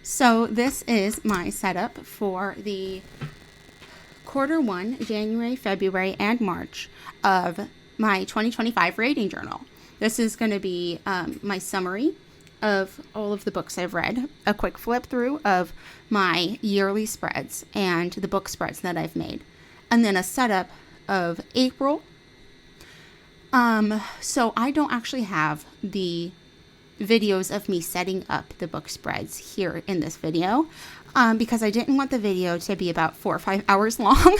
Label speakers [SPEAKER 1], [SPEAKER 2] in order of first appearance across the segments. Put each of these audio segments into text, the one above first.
[SPEAKER 1] So this is my setup for the quarter one, January, February, and March of my 2025 rating journal. This is going to be my summary of all of the books I've read, a quick flip through of my yearly spreads and the book spreads that I've made, and then a setup of April. So I don't actually have the videos of me setting up the book spreads here in this video because I didn't want the video to be about 4 or 5 hours long.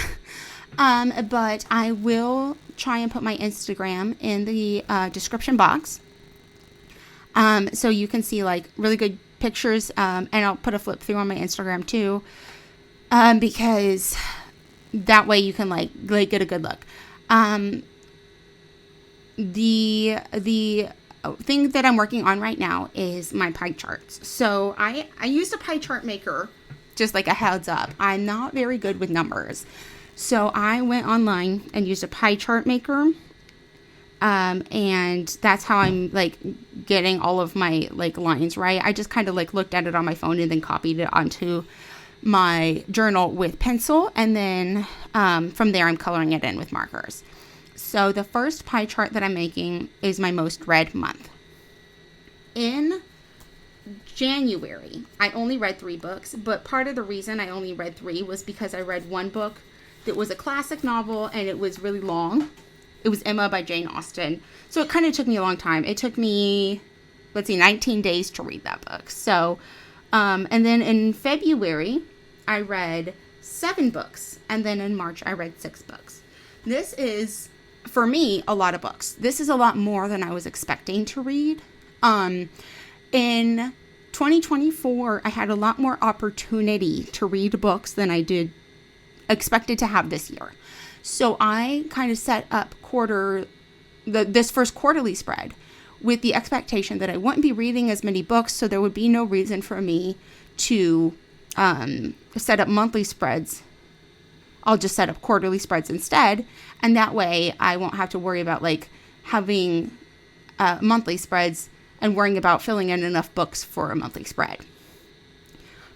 [SPEAKER 1] But I will try and put my Instagram in the description box so you can see like really good pictures, and I'll put a flip through on my Instagram too, because that way you can like get a good look. The thing that I'm working on right now is my pie charts. So I used a pie chart maker, just like a heads up. I'm not very good with numbers. So I went online and used a pie chart maker. And that's how I'm like getting all of my like lines right. I just kind of like looked at it on my phone and then copied it onto my journal with pencil. And then from there, I'm coloring it in with markers. So the first pie chart that I'm making is my most read month. In January, I only read 3 books, but part of the reason I only read 3 was because I read one book that was a classic novel and it was really long. It was Emma by Jane Austen. So it kind of took me a long time. It took me, 19 days to read that book. So, and then in February, I read 7 books. And then in March, I read 6 books. This is, for me, a lot of books. This is a lot more than I was expecting to read. In 2024, I had a lot more opportunity to read books than I expected to have this year. So I kind of set up this first quarterly spread with the expectation that I wouldn't be reading as many books, so there would be no reason for me to set up monthly spreads. I'll just set up quarterly spreads instead, and that way I won't have to worry about like having monthly spreads and worrying about filling in enough books for a monthly spread.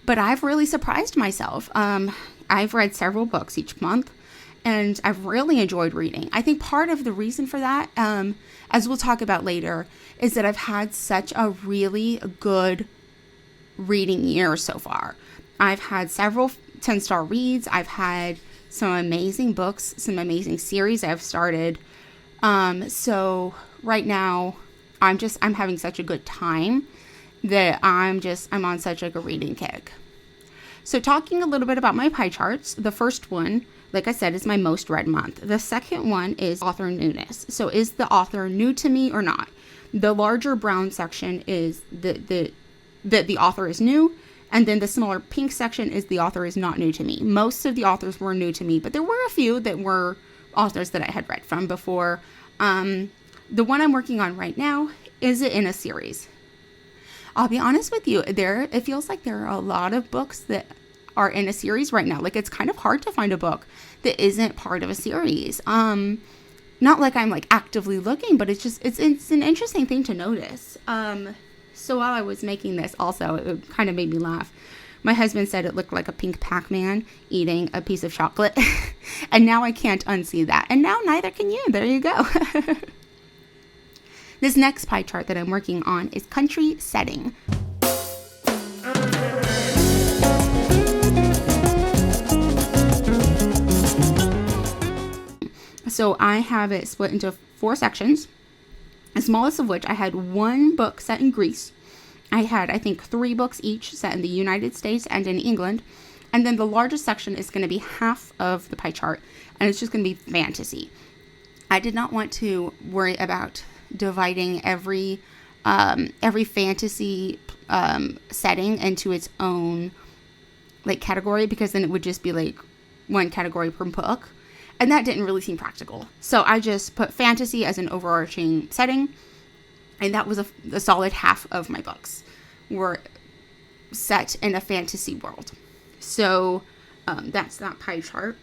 [SPEAKER 1] But I've really surprised myself. I've read several books each month, and I've really enjoyed reading. I think part of the reason for that, as we'll talk about later, is that I've had such a really good reading year so far. I've had several 10-star reads. I've had some amazing books, some amazing series I've started. So right now, I'm having such a good time that I'm on such like a reading kick. So talking a little bit about my pie charts, the first one, like I said, is my most read month. The second one is author newness. So is the author new to me or not? The larger brown section is the author is new. And then the smaller pink section is the author is not new to me. Most of the authors were new to me, but there were a few that were authors that I had read from before. The one I'm working on right now is in a series. I'll be honest with you, it feels like there are a lot of books that are in a series right now. Like it's kind of hard to find a book that isn't part of a series. Not like I'm like actively looking, but it's an interesting thing to notice. So while I was making this also, it kind of made me laugh. My husband said it looked like a pink Pac-Man eating a piece of chocolate. And now I can't unsee that. And now neither can you. There you go. This next pie chart that I'm working on is country setting. So I have it split into 4 sections, the smallest of which I had 1 book set in Greece. I had, I think, 3 books each set in the United States and in England. And then the largest section is going to be half of the pie chart, and it's just going to be fantasy. I did not want to worry about dividing every fantasy setting into its own like category, because then it would just be like 1 category per book. And that didn't really seem practical. So I just put fantasy as an overarching setting. And that was a solid half of my books were set in a fantasy world. So that's that pie chart.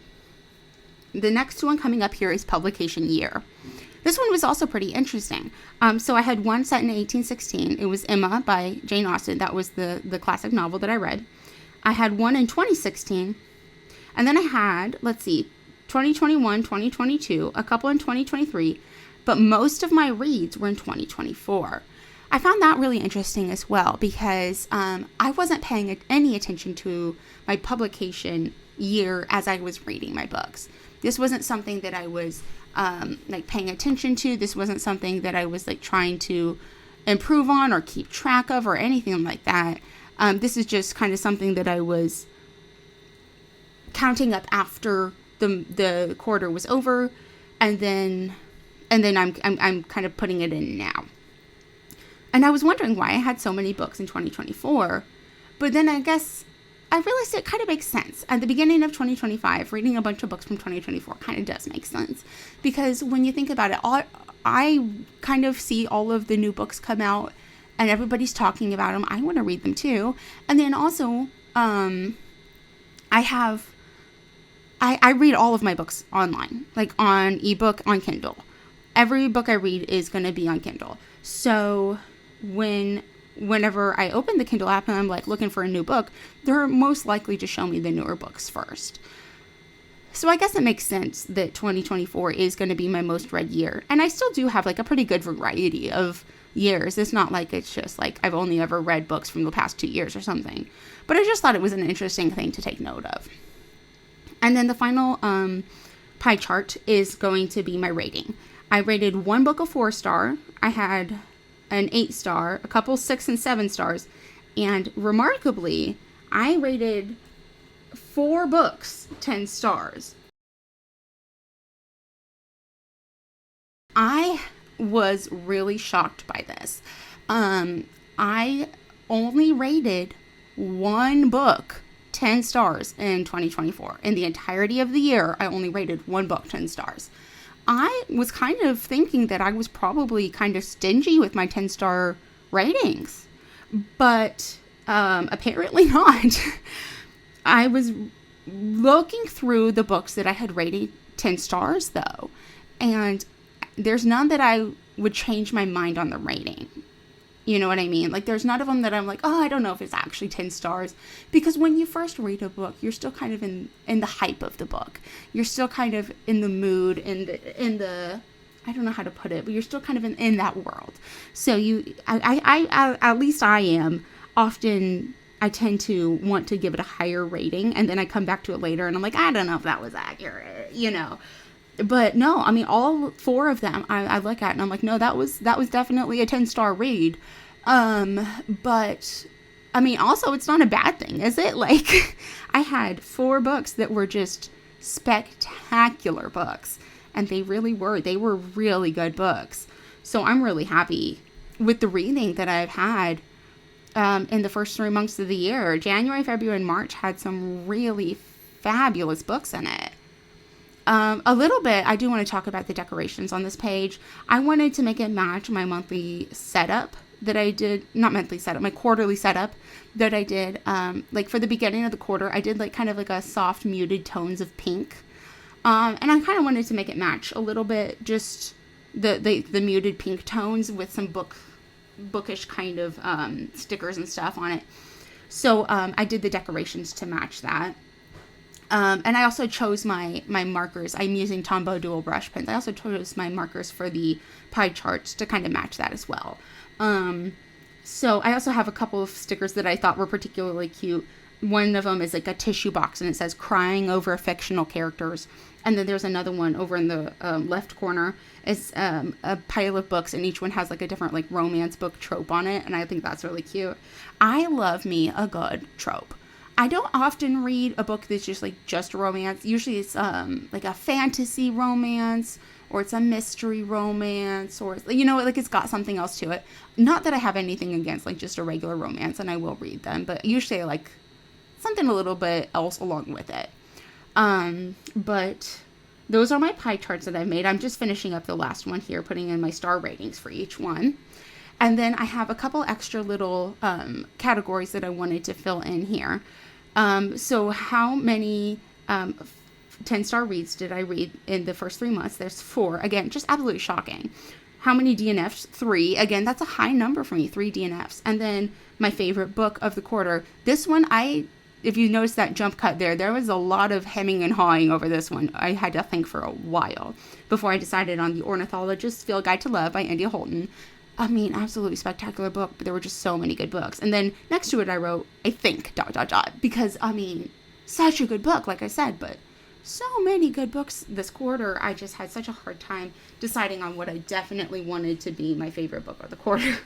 [SPEAKER 1] The next one coming up here is publication year. This one was also pretty interesting. So I had one set in 1816. It was Emma by Jane Austen. That was the classic novel that I read. I had one in 2016. And then I had, 2021, 2022, a couple in 2023. But most of my reads were in 2024. I found that really interesting as well because I wasn't paying any attention to my publication year as I was reading my books. This wasn't something that I was paying attention to. This wasn't something that I was trying to improve on or keep track of or anything like that. This is just kind of something that I was counting up after the quarter was over, and then I'm kind of putting it in now. And I was wondering why I had so many books in 2024, but then I guess I realized it kind of makes sense. At the beginning of 2025, reading a bunch of books from 2024 kind of does make sense, because when you think about it, I kind of see all of the new books come out and everybody's talking about them. I want to read them too. And then also, I read all of my books online, on ebook, on Kindle. Every book I read is going to be on Kindle. So whenever I open the Kindle app and I'm looking for a new book, they're most likely to show me the newer books first. So I guess it makes sense that 2024 is going to be my most read year. And I still do have a pretty good variety of years. It's not it's just I've only ever read books from the past 2 years or something. But I just thought it was an interesting thing to take note of. And then the final pie chart is going to be my rating. I rated one book a 4-star. I had an 8-star, a couple 6 and 7 stars, and remarkably, I rated 4 books 10 stars. I was really shocked by this. I only rated one book 10 stars in 2024. In the entirety of the year, I only rated one book 10 stars. I was kind of thinking that I was probably kind of stingy with my 10-star ratings, but apparently not. I was looking through the books that I had rated 10 stars, though, and there's none that I would change my mind on the rating. You know what I mean? There's none of them that I'm I don't know if it's actually 10 stars. Because when you first read a book, you're still kind of in the hype of the book. You're still kind of in the mood, in the I don't know how to put it, but you're still kind of in that world. So I at least I am. Often I tend to want to give it a higher rating, and then I come back to it later, and I'm I don't know if that was accurate, But no, I mean, all 4 of them I look at and I'm no, that was definitely a 10-star read. But I mean, also it's not a bad thing, is it? I had 4 books that were just spectacular books, and they were really good books. So I'm really happy with the reading that I've had in the first 3 months of the year. January, February, and March had some really fabulous books in it. A little bit, I do want to talk about the decorations on this page. I wanted to make it match my monthly setup that I did, not monthly setup, my quarterly setup that I did. For the beginning of the quarter, I did kind of a soft muted tones of pink. And I kind of wanted to make it match a little bit, just the muted pink tones with some bookish kind of stickers and stuff on it. So I did the decorations to match that. And I also chose my markers. I'm using Tombow dual brush pens. I also chose my markers for the pie charts to kind of match that as well. So I also have a couple of stickers that I thought were particularly cute. One of them is a tissue box, and it says crying over fictional characters. And then there's another one over in the left corner. It's a pile of books, and each one has a different romance book trope on it. And I think that's really cute. I love me a good trope. I don't often read a book that's just romance. Usually it's a fantasy romance, or it's a mystery romance, or it's got something else to it. Not that I have anything against just a regular romance, and I will read them, but usually I like something a little bit else along with it. But those are my pie charts that I've made. I'm just finishing up the last one here, putting in my star ratings for each one. And then I have a couple extra little categories that I wanted to fill in here. So how many 10-star reads did I read in the first 3 months? There's 4. Again, just absolutely shocking. How many DNFs? 3. Again, that's a high number for me, 3 DNFs. And then my favorite book of the quarter. This one, if you notice that jump cut there was a lot of hemming and hawing over this one. I had to think for a while before I decided on The Ornithologist, Field Guide to Love by India Holton. I mean, absolutely spectacular book, but there were just so many good books. And then next to it, I wrote, I think, ... because, I mean, such a good book, like I said, but so many good books this quarter. I just had such a hard time deciding on what I definitely wanted to be my favorite book of the quarter.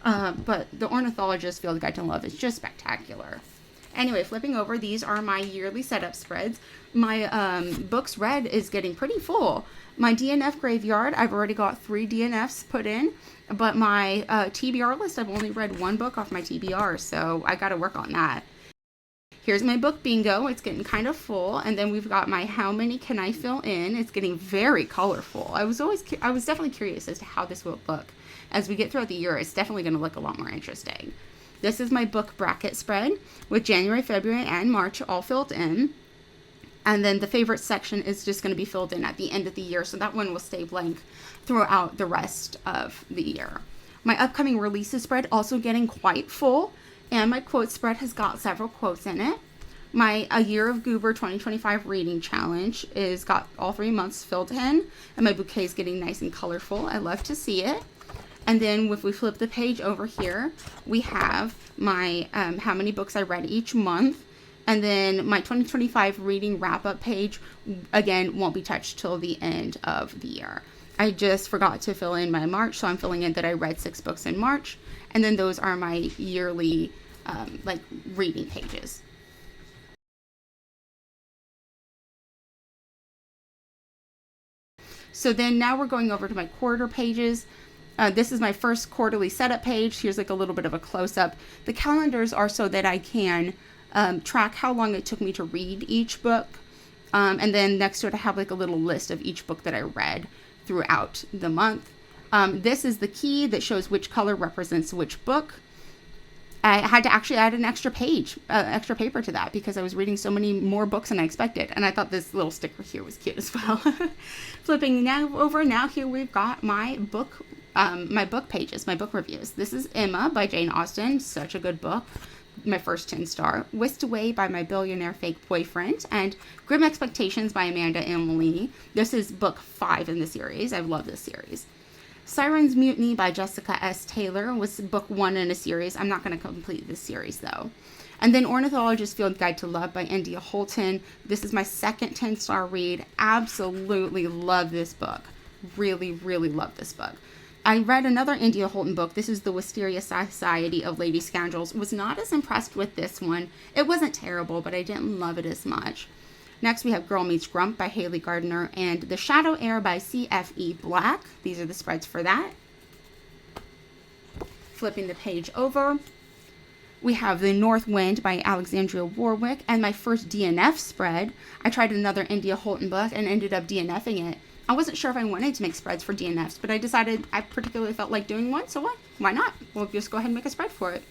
[SPEAKER 1] But The Ornithologist, Field Guide to Love is just spectacular. Anyway, flipping over, these are my yearly setup spreads. My books read is getting pretty full. My DNF graveyard, I've already got 3 DNFs put in, but my TBR list, I've only read 1 book off my TBR, so I got to work on that. Here's my book bingo. It's getting kind of full, and then we've got my how many can I fill in. It's getting very colorful. I was definitely curious as to how this will look. As we get throughout the year, it's definitely going to look a lot more interesting. This is my book bracket spread with January, February, and March all filled in. And then the favorite section is just going to be filled in at the end of the year. So that one will stay blank throughout the rest of the year. My upcoming releases spread also getting quite full. And my quote spread has got several quotes in it. My A Year of Goober 2025 reading challenge is got all 3 months filled in. And my bouquet is getting nice and colorful. I love to see it. And then if we flip the page over here, we have my how many books I read each month. And then my 2025 reading wrap-up page, again, won't be touched till the end of the year. I just forgot to fill in my March, so I'm filling in that I read 6 books in March. And then those are my yearly, reading pages. So then now we're going over to my quarter pages. This is my first quarterly setup page. Here's like a little bit of a close-up. The calendars are so that I can track how long it took me to read each book. And then next to it, I have like a little list of each book that I read throughout the month. This is the key that shows which color represents which book. I had to actually add an extra page, extra paper to that because I was reading so many more books than I expected. And I thought this little sticker here was cute as well. Flipping now here we've got my book pages, my book reviews. This is Emma by Jane Austen, such a good book. My first 10-star. Whisked Away by My Billionaire Fake Boyfriend, and Grim Expectations by Amanda Emily. This is book 5 in the series. I love this series. Syren's Mutiny by Jessica S. Taylor was book 1 in a series. I'm not going to complete this series though. And then Ornithologist Field Guide to Love by India Holton. This is my second 10-star read. Absolutely love this book. Really, really love this book. I read another India Holton book. This is the Wisteria Society of Lady Scoundrels. Was not as impressed with this one. It wasn't terrible, but I didn't love it as much. Next, we have Girl Meets Grump by Hailey Gardiner and The Shadow Heir by C.F.E. Black. These are the spreads for that. Flipping the page over, we have The North Wind by Alexandria Warwick, and my first DNF spread. I tried another India Holton book and ended up DNFing it. I wasn't sure if I wanted to make spreads for DNFs, but I decided I particularly felt like doing one, so what? Why not? We'll just go ahead and make a spread for it.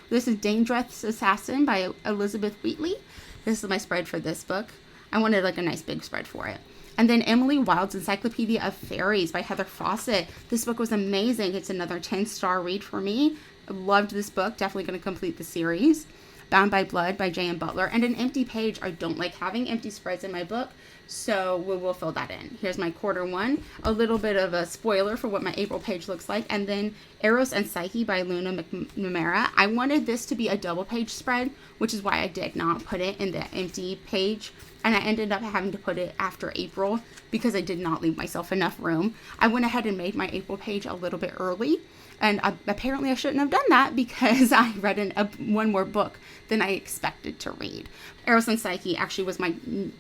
[SPEAKER 1] This is Daindreth's Assassin by Elizabeth Wheatley. This is my spread for this book. I wanted like a nice big spread for it. And then Emily Wilde's Encyclopaedia of Fairies by Heather Fawcett. This book was amazing. It's another 10-star read for me. I loved this book. Definitely going to complete the series. Bound by Blood by J.M. Butler. And an empty page. I don't like having empty spreads in my book, so we will fill that in. Here's my quarter one. A little bit of a spoiler for what my April page looks like. And then Eros and Psyche by Luna McNamara. I wanted this to be a double page spread, which is why I did not put it in the empty page. And I ended up having to put it after April because I did not leave myself enough room. I went ahead and made my April page a little bit early. And apparently I shouldn't have done that because I read one more book than I expected to read. Eros and Psyche actually was my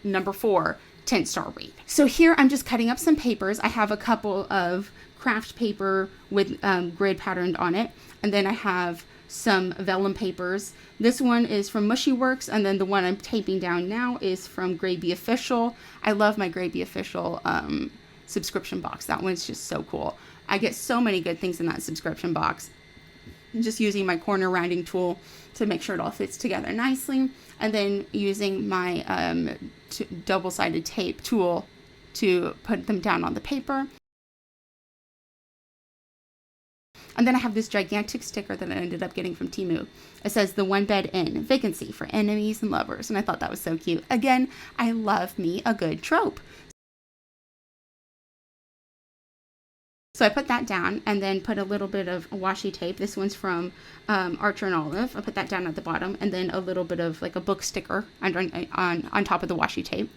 [SPEAKER 1] number 4 10-star read. So here I'm just cutting up some papers. I have a couple of craft paper with grid patterned on it. And then I have some vellum papers. This one is from Mushy Works, and then the one I'm taping down now is from Graby Official. I love my Graby Official subscription box. That one's just so cool. I get so many good things in that subscription box. just using my corner rounding tool to make sure it all fits together nicely, and then using my double-sided tape tool to put them down on the paper. And then I have this gigantic sticker that I ended up getting from Temu. It says, "The One Bed Inn, vacancy for enemies and lovers." And I thought that was so cute. Again, I love me a good trope. So I put that down and then put a little bit of washi tape. This one's from Archer and Olive. I put that down at the bottom, and then a little bit of like a book sticker on top of the washi tape.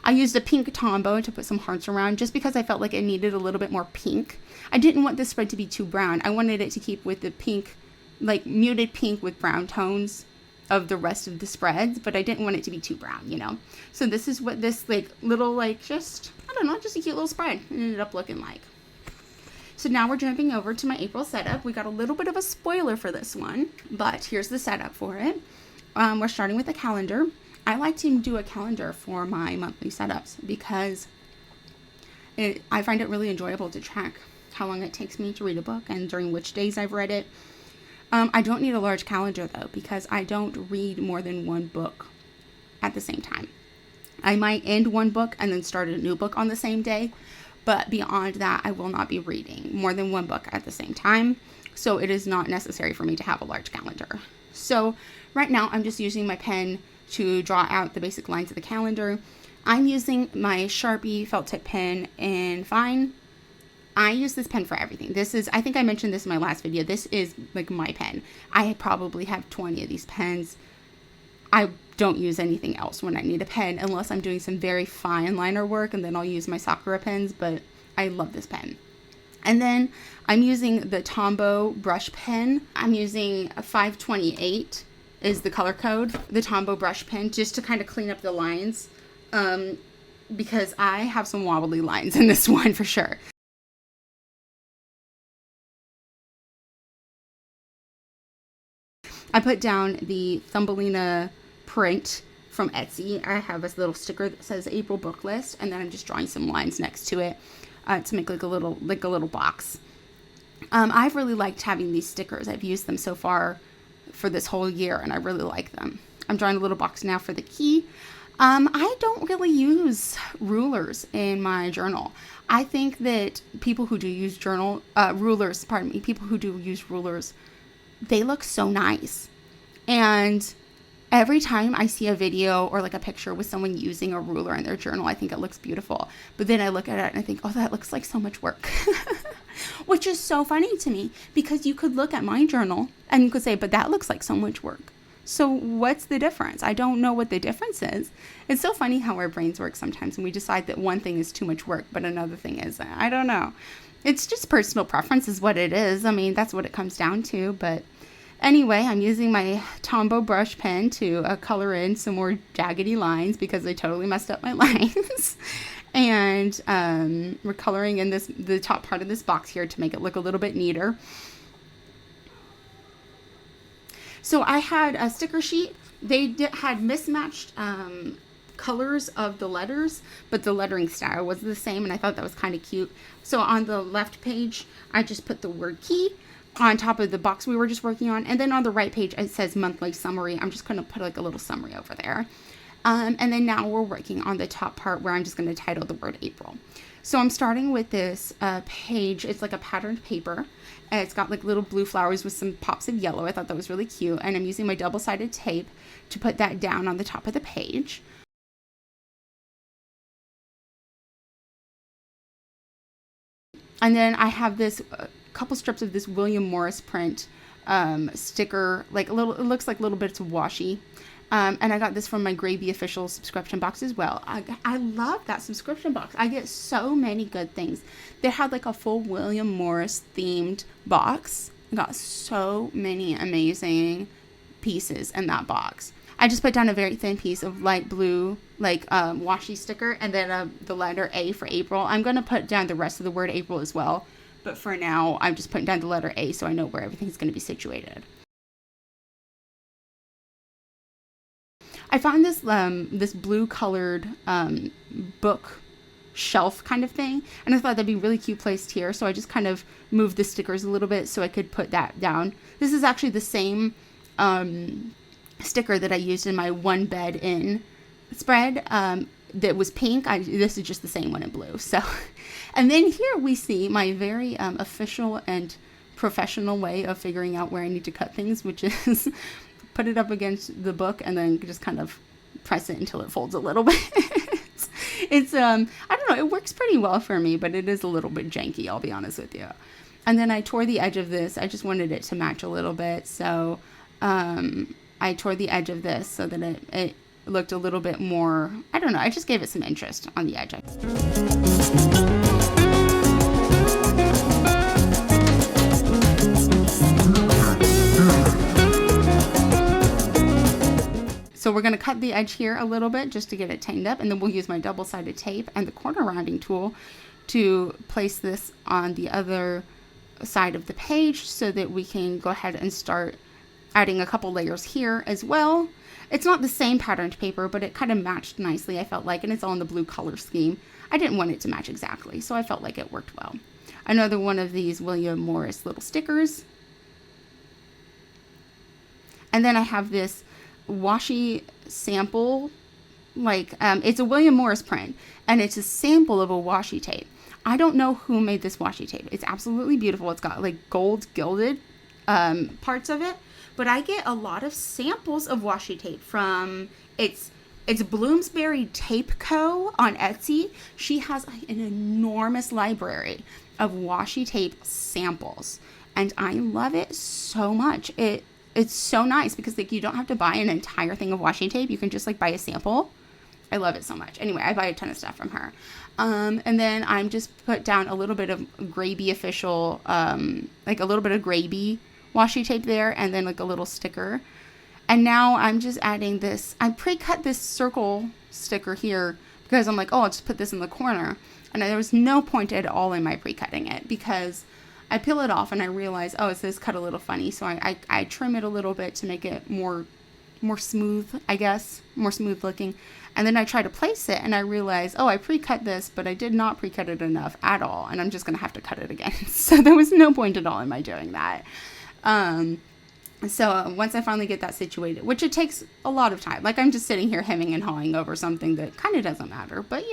[SPEAKER 1] I used a pink Tombow to put some hearts around just because I felt like it needed a little bit more pink. I didn't want this spread to be too brown. I wanted it to keep with the pink, like muted pink with brown tones of the rest of the spreads, but I didn't want it to be too brown, you know. So this is what this like little like just, I don't know, just a cute little spread ended up looking like. So now we're jumping over to my April setup. We got a little bit of a spoiler for this one, but here's the setup for it. We're starting with a calendar. I like to do a calendar for my monthly setups because I find it really enjoyable to track how long it takes me to read a book and during which days I've read it. I don't need a large calendar though, because I don't read more than one book at the same time. I might end one book and then start a new book on the same day, but beyond that, I will not be reading more than one book at the same time. So it is not necessary for me to have a large calendar. So right now I'm just using my pen to draw out the basic lines of the calendar. I'm using my Sharpie felt tip pen in Fine. I use this pen for everything. I think I mentioned this in my last video. This is like my pen. I probably have 20 of these pens. I don't use anything else when I need a pen unless I'm doing some very fine liner work, and then I'll use my Sakura pens, but I love this pen. And then I'm using the Tombow brush pen. I'm using a 528 is the color code, the Tombow brush pen, just to kind of clean up the lines, because I have some wobbly lines in this one for sure. I put down the Thumbelina print from Etsy. I have this little sticker that says April book list, and then I'm just drawing some lines next to it to make like a little box. I've really liked having these stickers. I've used them so far for this whole year, and I really like them. I'm drawing a little box now for the key. I don't really use rulers in my journal. I think that people who do use people who do use rulers, they look so nice. And every time I see a video or like a picture with someone using a ruler in their journal, I think it looks beautiful. But then I look at it and I think, oh, that looks like so much work. Which is so funny to me, because you could look at my journal and you could say, but that looks like so much work. So what's the difference? I don't know what the difference is. It's so funny how our brains work sometimes, and we decide that one thing is too much work, but another thing isn't. I don't know. It's just personal preference is what it is. I mean, that's what it comes down to. But anyway, I'm using my Tombow brush pen to color in some more jaggedy lines because I totally messed up my lines. And we're coloring in the top part of this box here to make it look a little bit neater. So I had a sticker sheet. They had mismatched colors of the letters, but the lettering style was the same, and I thought that was kind of cute. So on the left page, I just put the word key on top of the box we were just working on, and then on the right page, it says monthly summary. I'm just going to put like a little summary over there. And then now we're working on the top part where I'm just going to title the word April. So I'm starting with this page. It's like a patterned paper. And it's got like little blue flowers with some pops of yellow. I thought that was really cute. And I'm using my double-sided tape to put that down on the top of the page. And then I have this couple strips of this William Morris print sticker. Like it looks like little bits of washi. And I got this from my Gravy official subscription box as well. I love that subscription box. I get so many good things. They had like a full William Morris themed box. I got so many amazing pieces in that box. I just put down a very thin piece of light blue, like washi sticker, and then the letter A for April. I'm going to put down the rest of the word April as well. But for now, I'm just putting down the letter A so I know where everything's going to be situated. I found this blue colored book shelf kind of thing. And I thought that'd be really cute placed here. So I just kind of moved the stickers a little bit so I could put that down. This is actually the same sticker that I used in my one bed in spread that was pink. This is just the same one in blue. So, and then here we see my very official and professional way of figuring out where I need to cut things, which is put it up against the book and then just kind of press it until it folds a little bit. It's I don't know, it works pretty well for me, but it is a little bit janky, I'll be honest with you. And then I tore the edge of this. I just wanted it to match a little bit, so I tore the edge of this so that it looked a little bit more, I don't know, I just gave it some interest on the edge. So we're going to cut the edge here a little bit just to get it tightened up, and then we'll use my double-sided tape and the corner rounding tool to place this on the other side of the page so that we can go ahead and start adding a couple layers here as well. It's not the same patterned paper, but it kind of matched nicely, I felt like, and it's all in the blue color scheme. I didn't want it to match exactly, so I felt like it worked well. Another one of these William Morris little stickers. And then I have this washi sample, it's a William Morris print, and it's a sample of a washi tape. I don't know who made this washi tape. It's absolutely beautiful. It's got like gold gilded parts of it, but I get a lot of samples of washi tape from it's Bloomsbury Tape Co. on Etsy. She has an enormous library of washi tape samples, and I love it so much. It's so nice because like you don't have to buy an entire thing of washi tape. You can just like buy a sample. I love it so much. Anyway, I buy a ton of stuff from her. And then I'm just put down a little bit of Graby official, like a little bit of Graby washi tape there, and then like a little sticker. And now I'm just adding this. I pre-cut this circle sticker here because I'm like, oh, I'll just put this in the corner. And there was no point at all in my pre-cutting it because I peel it off and I realize, oh, it says cut a little funny. So I trim it a little bit to make it more smooth, I guess, more smooth looking. And then I try to place it and I realize, oh, I pre-cut this, but I did not pre-cut it enough at all. And I'm just going to have to cut it again. So there was no point at all in my doing that. So once I finally get that situated, which it takes a lot of time, like I'm just sitting here hemming and hawing over something that kind of doesn't matter. But,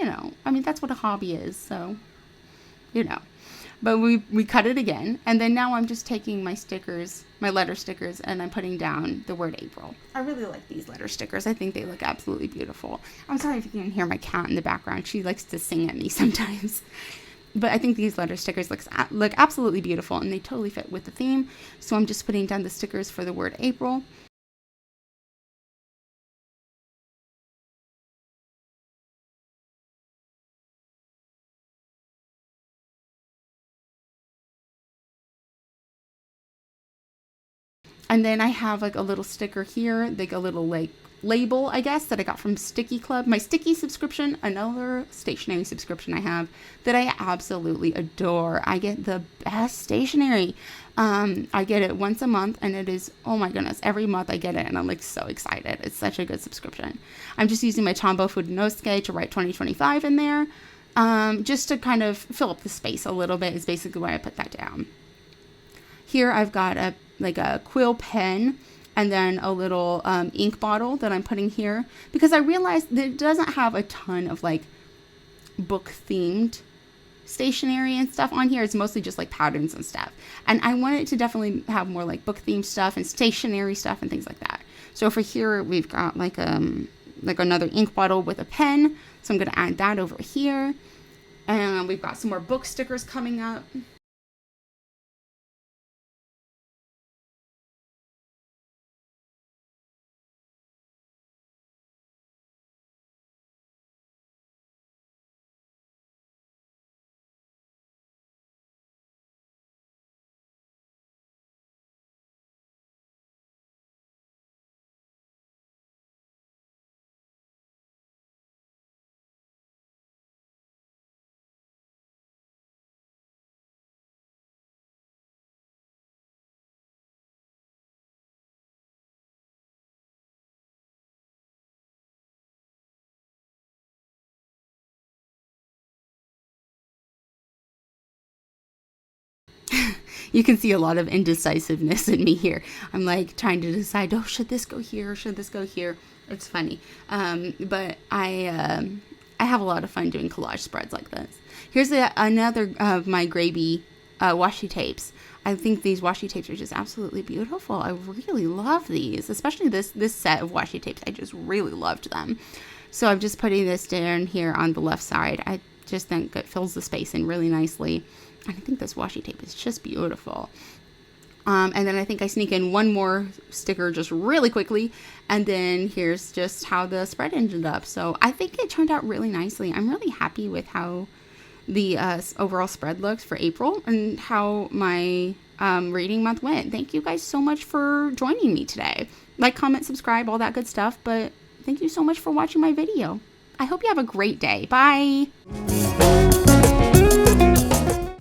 [SPEAKER 1] I mean, that's what a hobby is. So, But we cut it again, and then now I'm just taking my stickers, my letter stickers, and I'm putting down the word April. I really like these letter stickers. I think they look absolutely beautiful. I'm sorry if you can hear my cat in the background. She likes to sing at me sometimes. But I think these letter stickers look absolutely beautiful, and they totally fit with the theme. So I'm just putting down the stickers for the word April. And then I have like a little sticker here, like a little like label, I guess, that I got from Sticky Club. My Sticky subscription, another stationery subscription I have that I absolutely adore. I get the best stationery. I get it once a month, and it is, oh my goodness, every month I get it, and I'm like so excited. It's such a good subscription. I'm just using my Tombow Fudenosuke to write 2025 in there, just to kind of fill up the space a little bit is basically why I put that down. Here I've got a quill pen and then a little ink bottle that I'm putting here because I realized that it doesn't have a ton of like book themed stationery and stuff on here. It's mostly just like patterns and stuff, and I want it to definitely have more like book themed stuff and stationery stuff and things like that. So for here we've got like another ink bottle with a pen, so I'm going to add that over here, and we've got some more book stickers coming up. You can see a lot of indecisiveness in me here. I'm like trying to decide, oh, should this go here? Should this go here? It's funny. But I have a lot of fun doing collage spreads like this. Here's another of my Graby washi tapes. I think these washi tapes are just absolutely beautiful. I really love these, especially this set of washi tapes. I just really loved them. So I'm just putting this down here on the left side. I just think it fills the space in really nicely. And I think this washi tape is just beautiful. And then I think I sneak in one more sticker just really quickly. And then here's just how the spread ended up. So I think it turned out really nicely. I'm really happy with how the overall spread looks for April and how my reading month went. Thank you guys so much for joining me today. Like, comment, subscribe, all that good stuff. But thank you so much for watching my video. I hope you have a great day. Bye.